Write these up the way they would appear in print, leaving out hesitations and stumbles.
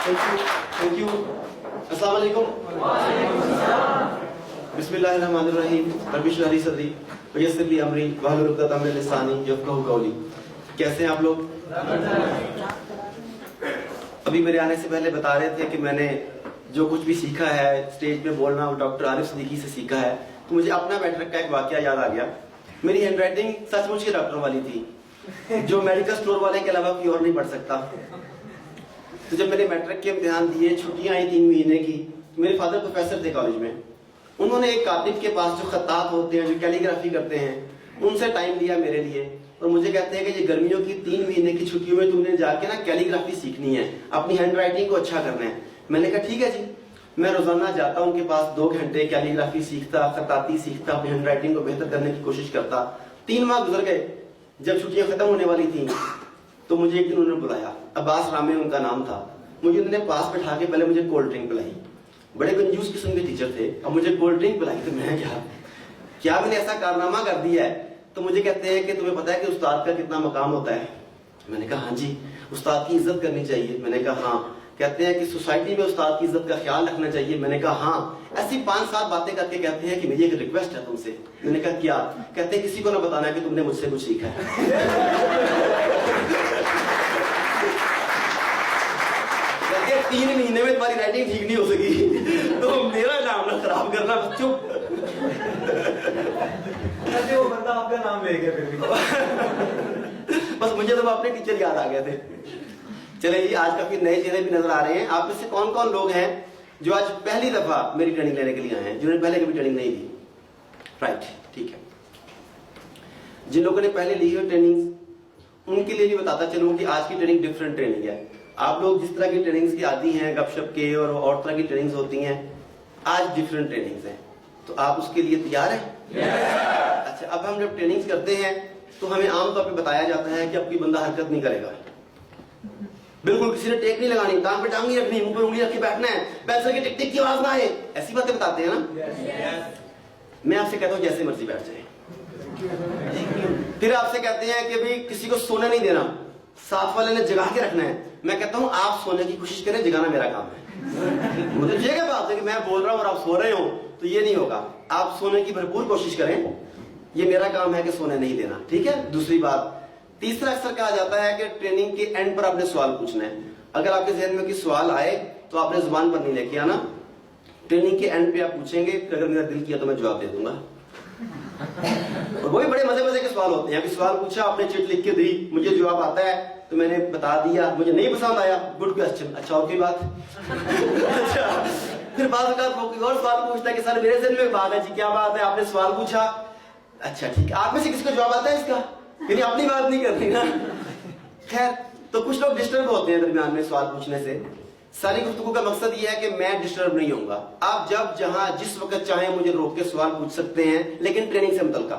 Thank you. अस्सलाम वालेकुम। बिस्मिल्लाहिर्रहमानिर्रहीम। रब्बि इश्रह ली सदरी वयस्सिर ली अमरी वहलुल उक़दतम मिन लिसानी यफ़क़हू क़ौली। कैसे हैं आप लोग? अभी मेरे आने से पहले बता रहे थे कि मैंने जो कुछ भी सीखा है स्टेज पे बोलना वो डॉक्टर आरिफ सिद्दीकी से सीखा है। तो मुझे अपना मैट्रिक का एक वाकया याद आ गया। मेरी हैंडराइटिंग सचमुच ही डॉक्टर वाली थी, जो मेडिकल स्टोर वाले के अलावा कोई और नहीं पढ़ सकता। तो जब मैंने मैट्रिक के इम्तिहान दिए, छुट्टियां आई 3 महीने की, तो मेरे फादर प्रोफेसर थे कॉलेज में। उन्होंने एक कातिब के पास जो खत्तात होते हैं, जो कैलीग्राफी करते हैं, उनसे टाइम लिया मेरे लिए और मुझे कहते हैं कि ये गर्मियों की 3 महीने की छुट्टियों में तुमने जाके ना कैलीग्राफी सीखनी है, अपनी हैंडराइटिंग को अच्छा करना है। मैंने कहा ठीक है जी। मैं रोजाना जाता उनके पास, 2 घंटे कैलीग्राफी सीखता, खत्ताती सीखता, अपनी हैंडराइटिंग को बेहतर करने की कोशिश करता। 3 माह गुजर गए। जब छुट्टियां खत्म होने वाली थी तो मुझे एक दिन उन्होंने बुलाया। अब्बास रामे उनका नाम था। मुझे उन्होंने पास बैठा के पहले मुझे कोल्ड ड्रिंक पिलाई। बड़े कंजूस किस्म के टीचर थे। अब मुझे कोल्ड ड्रिंक पिलाई तो मैं क्या मैंने ऐसा कारनामा कर दिया है? तो मुझे कहते हैं कि तुम्हें पता है कि उस्ताद का कितना मकाम होता है? मैंने कहा हाँ जी। उस्ताद की इज्जत करनी चाहिए? मैंने कहा हाँ। कहते हैं कि सोसाइटी में उस्ताद की इज्जत का ख्याल रखना चाहिए? मैंने कहा हाँ। ऐसी 5-7 बातें करके कहते हैं कि मेरी एक रिक्वेस्ट है तुमसे। मैंने कहा क्या? कहते हैं किसी को ना बताना कि तुमने मुझसे कुछ सीखा है। 3 महीने में तुम्हारी राइटिंग ठीक नहीं हो सकी तो मेरा नाम ना खराब करना। चुप। वो बंदा आपका नाम ले गया फिर भी। बस मुझे तो अपने टीचर याद आ गए थे। चले जी, आज काफी नए चेहरे भी नजर आ रहे हैं। आप में से कौन कौन लोग हैं जो आज पहली दफा मेरी ट्रेनिंग लेने के लिए आए हैं, जिन्होंने पहले कभी ट्रेनिंग नहीं ली? राइट, ठीक है। जिन लोगों ने पहले ली है ट्रेनिंग, उनके लिए भी बताता चलूं कि आज की ट्रेनिंग डिफरेंट ट्रेनिंग है। आप लोग जिस तरह की ट्रेनिंग्स की आदी हैं, गपशप के और तरह की ट्रेनिंग्स होती हैं, आज डिफरेंट ट्रेनिंग्स हैं। तो आप उसके लिए तैयार हैं? अच्छा, अब हम जब ट्रेनिंग्स करते हैं तो हमें आमतौर पे बताया जाता है कि अब कोई बंदा हरकत नहीं करेगा, बिल्कुल किसी ने टेक नहीं लगानी, टांग पे टांग नहीं रखनी, मुंह पे उंगली रख के बैठना है, पेंसिल की टिक टिक की आवाज ना आए। ऐसी बातें बताते हैं ना। मैं आपसे कहता हूँ जैसे मर्जी बैठ जाए। फिर आपसे कहते हैं कि भाई किसी को सोने नहीं देना, साथ वाले ने जगा के रखना है। मैं कहता हूँ आप सोने की कोशिश करें, जगाना मेरा काम है। मुझे ये क्या बात है कि मैं बोल रहा हूँ और आप सो रहे हो, तो ये नहीं होगा। आप सोने की भरपूर कोशिश करें, ये मेरा काम है कि सोने नहीं देना, ठीक है। दूसरी बात, तीसरा अक्सर कहा जाता है कि ट्रेनिंग के एंड पर आपने सवाल पूछना है। अगर आपके जहन में कोई सवाल आए तो आपने जुबान पर नहीं लेके आना, ट्रेनिंग के एंड पे आप पूछेंगे। अगर मेरा दिल किया तो मैं जवाब दे दूंगा। और वो भी बड़े मजे मजे के सवाल होते हैं। अभी सवाल पूछा, आपने चिट लिख के दी, मुझे जवाब आता है तो मैंने बता दिया, मुझे नहीं पसंद आया, गुड क्वेश्चन, अच्छा और कोई बात। अच्छा, फिर बाद में कोई और सवाल पूछता है कि सर मेरे जहन में बात है जी, क्या बात है? आपने सवाल पूछा, अच्छा ठीक है, आप में से किसी को जवाब आता है इसका? यानी अपनी बात नहीं करती ना। खैर, तो कुछ लोग डिस्टर्ब होते हैं दरमियान में सवाल पूछने से। सारी गुफ्तगू का मकसद यह है कि मैं डिस्टर्ब नहीं होऊंगा। आप जब जहां जिस वक्त चाहें मुझे रोक के सवाल पूछ सकते हैं, लेकिन ट्रेनिंग से मुतल्लिका,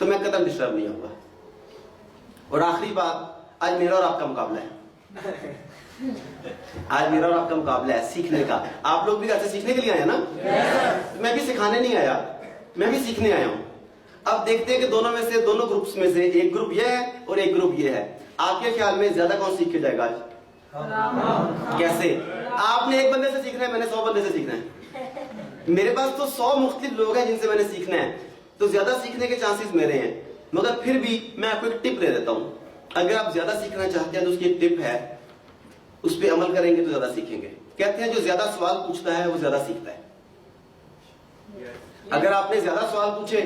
तो मैं कतई डिस्टर्ब नहीं होऊंगा। और आखिरी बात, आज मेरा और आपका मुकाबला है। आज मेरा और आपका मुकाबला है सीखने का। आप लोग भी ऐसे सीखने के लिए आए हैं ना? मैं भी सिखाने नहीं आया, मैं भी सीखने आया हूं। अब देखते हैं कि दोनों ग्रुप्स में से एक ग्रुप ये है और एक ग्रुप ये है। आपके ख्याल में ज्यादा कौन सीख के जाएगा आज? कैसे? आपने एक बंदे से सीखना है, मैंने 100 बंदे से सीखना है। मेरे पास तो 100 मुख्तलिफ लोग हैं जिनसे मैंने सीखना है, तो ज्यादा सीखने के चांसेस मेरे हैं। मगर फिर भी मैं आपको एक टिप दे देता हूं। अगर आप ज्यादा सीखना चाहते हैं तो उसकी एक टिप है, उस पर अमल करेंगे तो ज्यादा सीखेंगे। कहते हैं जो ज्यादा सवाल पूछता है वो ज्यादा सीखता है। अगर आपने ज्यादा सवाल पूछे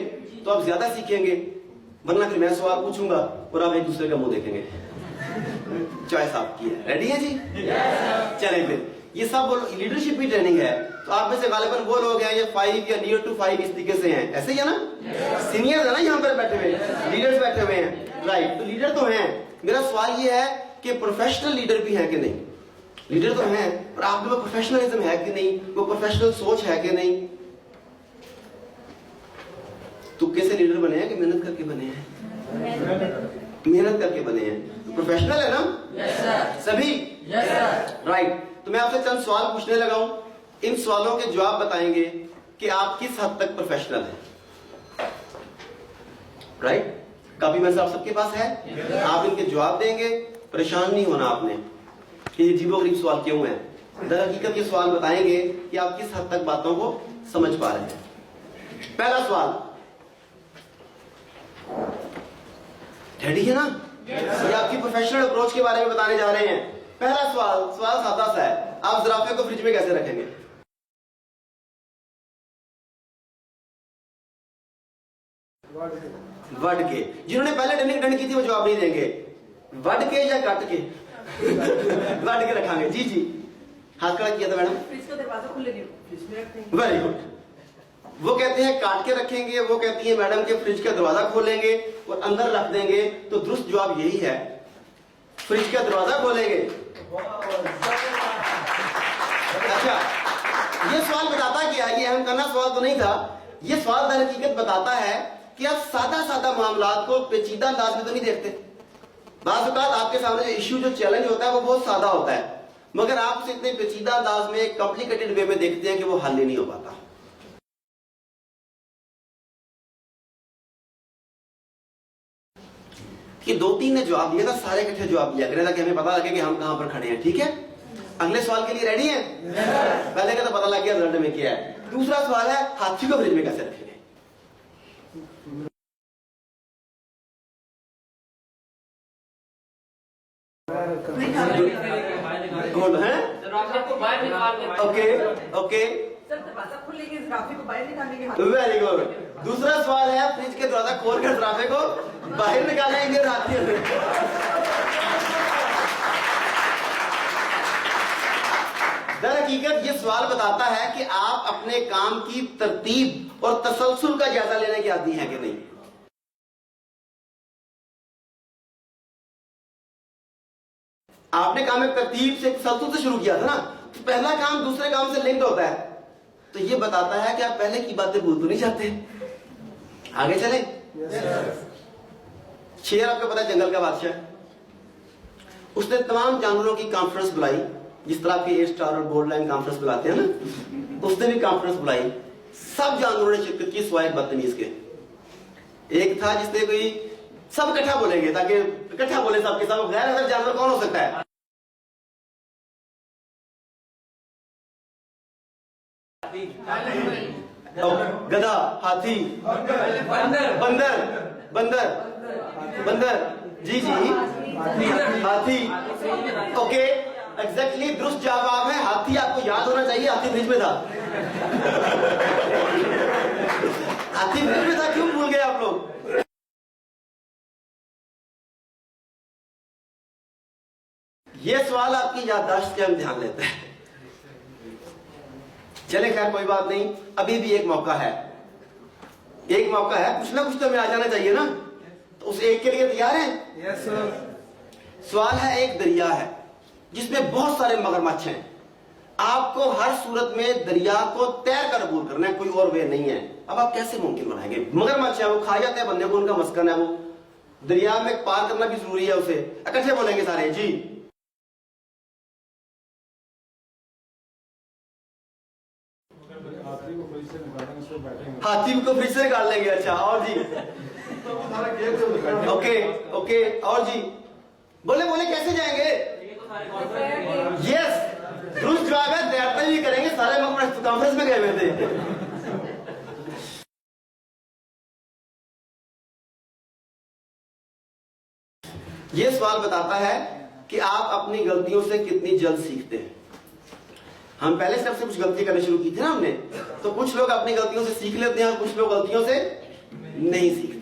तो आप ज्यादा सीखेंगे, वरना फिर मैं सवाल पूछूंगा और आप एक दूसरे का मुंह देखेंगे। चॉइस आपकी है। रेडी है जी? चलें फिर। ये सब लीडरशिप की ट्रेनिंग है, तो आप में से गालिबन वो लोग हैं ये 5 या नियर टू 5 इस तरीके से हैं, ऐसे ही है ना? सीनियर है ना यहाँ पर बैठे हुए, लीडर्स बैठे हुए हैं, राइट? तो लीडर तो हैं। मेरा सवाल ये है कि प्रोफेशनल लीडर भी है कि नहीं? लीडर तो हैं, और आप में प्रोफेशनलिज्म है कि नहीं? वो प्रोफेशनल सोच है कि नहीं? तुक्के से लीडर बने हैं कि मेहनत करके बने हैं? मेहनत करके बने हैं। प्रोफेशनल है ना? सभी? राइट। तो मैं आपसे चंद सवाल पूछने लगा हूं, इन सवालों के जवाब बताएंगे कि आप किस हद तक प्रोफेशनल हैं। राइट? कॉपी में सब सबके पास है? आप इनके जवाब देंगे, परेशान नहीं होना आपने। कि ये अजीबोगरीब सवाल क्यों है। दर हकीकत ये सवाल बताएंगे कि आप किस हद तक बातों को समझ पा रहे हैं। पहला सवाल, रेडी है ना? ये आपकी प्रोफेशनल अप्रोच के बारे में बताने जा रहे हैं। पहला सवाल सादा सा है, आप ज़राफ़े को फ्रिज में कैसे रखेंगे? वट के। जिन्होंने पहले ट्रेनिंग अटेंड की थी वो जवाब नहीं देंगे। वट के या कट के? वट के रखेंगे। जी जी, हाथ खड़ा किया था मैडम। फ्रिज का दरवाजा खुले नहीं, वेरी गुड। वो कहते हैं काट के रखेंगे, वो कहती है मैडम के फ्रिज का दरवाजा खोलेंगे और अंदर रख देंगे। तो दुरुस्त जवाब यही है, फ्रिज का दरवाजा खोलेंगे। अच्छा, ये सवाल बताता क्या है? ये अहम करना सवाल तो नहीं था। ये सवाल दर हकीकत बताता है कि आप सादा सादा मामलात को पेचीदा अंदाज में तो नहीं देखते। बाज़ औक़ात आपके सामने जो इश्यू, जो चैलेंज होता है वो बहुत सादा होता है, मगर आप उसे इतने पेचीदा अंदाज में, कॉम्प्लिकेटेड वे में देखते हैं कि वो हल ही नहीं हो पाता। कि 2-3 ने जवाब दिया था, सारे इकट्ठे जवाब दिया करें ताकि हमें पता लगे कि हम कहां पर खड़े हैं। ठीक है, अगले सवाल के लिए रेडी हैं? पहले का तो पता लग गया रिजल्ट में क्या है। दूसरा सवाल है, हाथी को फ्रिज में कैसे रखेंगे? गुड है। ओके ओके, सर दरवाजा खुलेंगे, ज़राफ़े को बाहर निकालेंगे। Very good. दूसरा सवाल है, फ्रिज के दरवाजा खोलकर ज़राफ़े को बाहर निकालेंगे। दर हकीकत ये सवाल बताता है कि आप अपने काम की तरतीब और तसलसल का जायजा लेने के आदी हैं कि नहीं। आपने काम एक तरतीब से, तसलसल से शुरू किया था ना, तो पहला काम दूसरे काम से लिंक्ड होता है। तो ये बताता है कि आप पहले की बातें भूल तो नहीं जाते। आगे चले। शेर आपको पता है जंगल का बादशाह, उसने तमाम जानवरों की कॉन्फ्रेंस बुलाई, जिस तरह के A स्टार और गोल्ड लाइन कॉन्फ्रेंस बुलाते हैं ना, उसने भी कॉन्फ्रेंस बुलाई। सब जानवरों ने शिरकत की सिवाय बदतमीज के। एक था जिसने कोई, सब इकट्ठा बोलेंगे ताकि इकट्ठा बोले सबके सब, गैर अदर जानवर कौन हो सकता है? गधा, हाथी, बंदर, बंदर, बंदर, जी जी, हाथी। ओके, एग्जैक्टली दुरुस्त जवाब है हाथी। आपको याद होना चाहिए, हाथी फ्रिज में था। हाथी फ्रिज में था, क्यों भूल गए आप लोग? ये सवाल आपकी याददाश्त का इम्तिहान लेता है। चले खैर कोई बात नहीं, अभी भी एक मौका है, एक मौका है, कुछ ना कुछ तो हमें आ जाना चाहिए ना। तो उस एक के लिए तैयार हैं? Yes sir. सवाल है, एक दरिया है जिसमें बहुत सारे मगरमच्छ हैं। आपको हर सूरत में दरिया को तैर कर अबूर करना है, कोई और वे नहीं है। अब आप कैसे मुमकिन बनाएंगे? मगरमच्छ है, वो खा जाते हैं बंदे को, उनका मस्कन है वो, दरिया में पार करना भी जरूरी है उसे। इकट्ठे बोलेंगे सारे जी। हाथी को फ्रिज से निकाल लेंगे। अच्छा, और जी? ओके ओके, और जी? बोले बोले कैसे जाएंगे? यस, दुरुस्त जवाब है, तैयार भी करेंगे। सारे कॉन्फ्रेंस में गए हुए थे। ये सवाल बताता है कि आप अपनी गलतियों से कितनी जल्द सीखते हैं। हम पहले स्टेप से कुछ गलती करनी शुरू की थी ना हमने, तो कुछ लोग अपनी गलतियों से सीख लेते हैं और कुछ लोग गलतियों से नहीं सीखते।